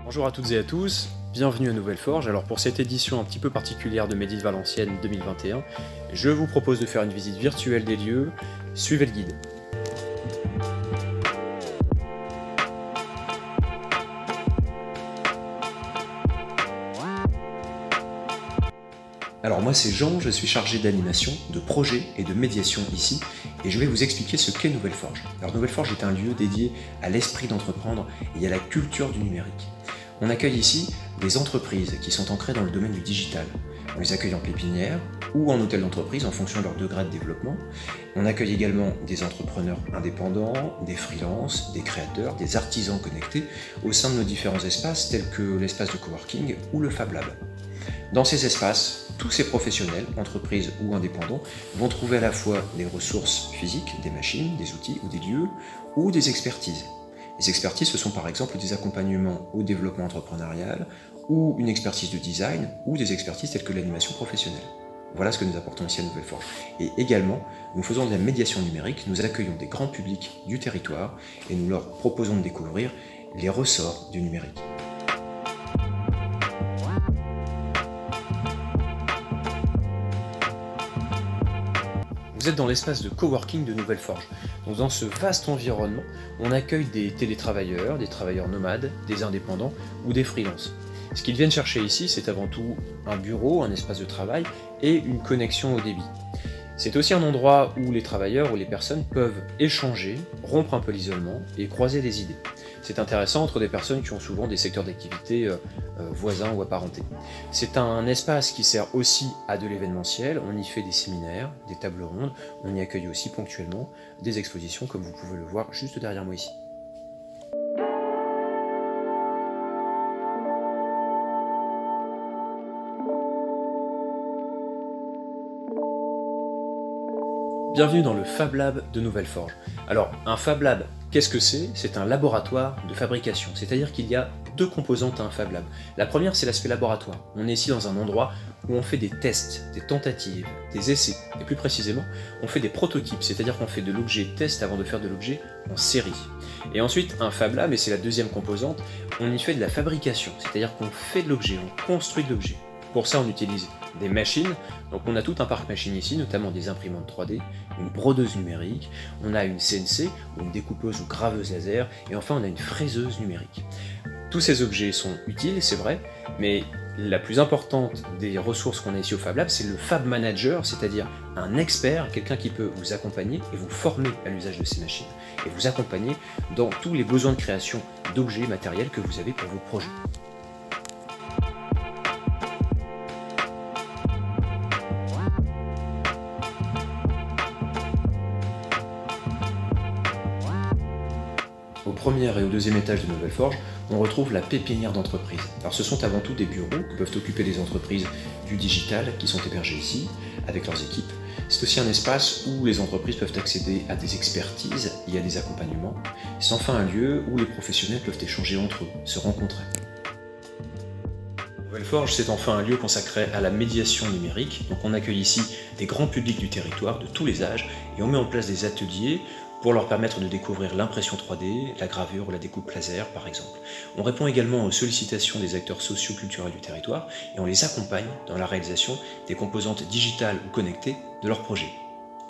Bonjour à toutes et à tous, bienvenue à Nouvelle Forge. Alors pour cette édition un petit peu particulière de Médite Valenciennes 2021, je vous propose de faire une visite virtuelle des lieux. Suivez le guide. Alors moi c'est Jean, je suis chargé d'animation, de projet et de médiation ici, et je vais vous expliquer ce qu'est Nouvelle Forge. Alors Nouvelle Forge est un lieu dédié à l'esprit d'entreprendre et à la culture du numérique. On accueille ici des entreprises qui sont ancrées dans le domaine du digital. On les accueille en pépinière ou en hôtel d'entreprise en fonction de leur degré de développement. On accueille également des entrepreneurs indépendants, des freelances, des créateurs, des artisans connectés au sein de nos différents espaces tels que l'espace de coworking ou le Fab Lab. Dans ces espaces, tous ces professionnels, entreprises ou indépendants, vont trouver à la fois des ressources physiques, des machines, des outils ou des lieux, ou des expertises. Les expertises, ce sont par exemple des accompagnements au développement entrepreneurial, ou une expertise de design, ou des expertises telles que l'animation professionnelle. Voilà ce que nous apportons ici à Nouvelle Forge. Et également, nous faisons de la médiation numérique, nous accueillons des grands publics du territoire, et nous leur proposons de découvrir les ressorts du numérique. Vous êtes dans l'espace de coworking de Nouvelle Forge. Donc dans ce vaste environnement, on accueille des télétravailleurs, des travailleurs nomades, des indépendants ou des freelances. Ce qu'ils viennent chercher ici, c'est avant tout un bureau, un espace de travail et une connexion au débit. C'est aussi un endroit où les travailleurs ou les personnes peuvent échanger, rompre un peu l'isolement et croiser des idées. C'est intéressant entre des personnes qui ont souvent des secteurs d'activité voisins ou apparentés. C'est un espace qui sert aussi à de l'événementiel, on y fait des séminaires, des tables rondes, on y accueille aussi ponctuellement des expositions comme vous pouvez le voir juste derrière moi ici. Bienvenue dans le Fab Lab de Nouvelle Forge. Alors, un Fab Lab, qu'est-ce que c'est? C'est un laboratoire de fabrication, c'est-à-dire qu'il y a deux composantes à un Fab Lab. La première, c'est l'aspect laboratoire. On est ici dans un endroit où on fait des tests, des tentatives, des essais, et plus précisément, on fait des prototypes, c'est-à-dire qu'on fait de l'objet test avant de faire de l'objet en série. Et ensuite, un Fab Lab, et c'est la deuxième composante, on y fait de la fabrication, c'est-à-dire qu'on fait de l'objet, on construit de l'objet. Pour ça, on utilise des machines, donc on a tout un parc machine ici, notamment des imprimantes 3D, une brodeuse numérique, on a une CNC, ou une découpeuse ou graveuse laser, et enfin on a une fraiseuse numérique. Tous ces objets sont utiles, c'est vrai, mais la plus importante des ressources qu'on a ici au Fab Lab, c'est le Fab Manager, c'est-à-dire un expert, quelqu'un qui peut vous accompagner et vous former à l'usage de ces machines, et vous accompagner dans tous les besoins de création d'objets matériels que vous avez pour vos projets. Au premier et au deuxième étage de Nouvelle Forge, on retrouve la pépinière d'entreprise. Alors ce sont avant tout des bureaux que peuvent occuper des entreprises du digital qui sont hébergées ici, avec leurs équipes. C'est aussi un espace où les entreprises peuvent accéder à des expertises et à des accompagnements. C'est enfin un lieu où les professionnels peuvent échanger entre eux, se rencontrer. Nouvelle Forge, c'est enfin un lieu consacré à la médiation numérique. Donc on accueille ici des grands publics du territoire de tous les âges et on met en place des ateliers pour leur permettre de découvrir l'impression 3D, la gravure ou la découpe laser par exemple. On répond également aux sollicitations des acteurs socio-culturels du territoire et on les accompagne dans la réalisation des composantes digitales ou connectées de leurs projets.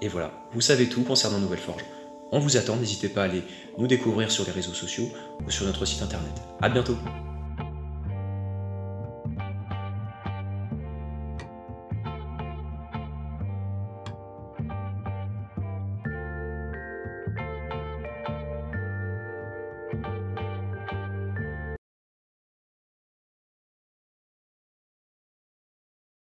Et voilà, vous savez tout concernant Nouvelle Forge. On vous attend, n'hésitez pas à aller nous découvrir sur les réseaux sociaux ou sur notre site internet. A bientôt!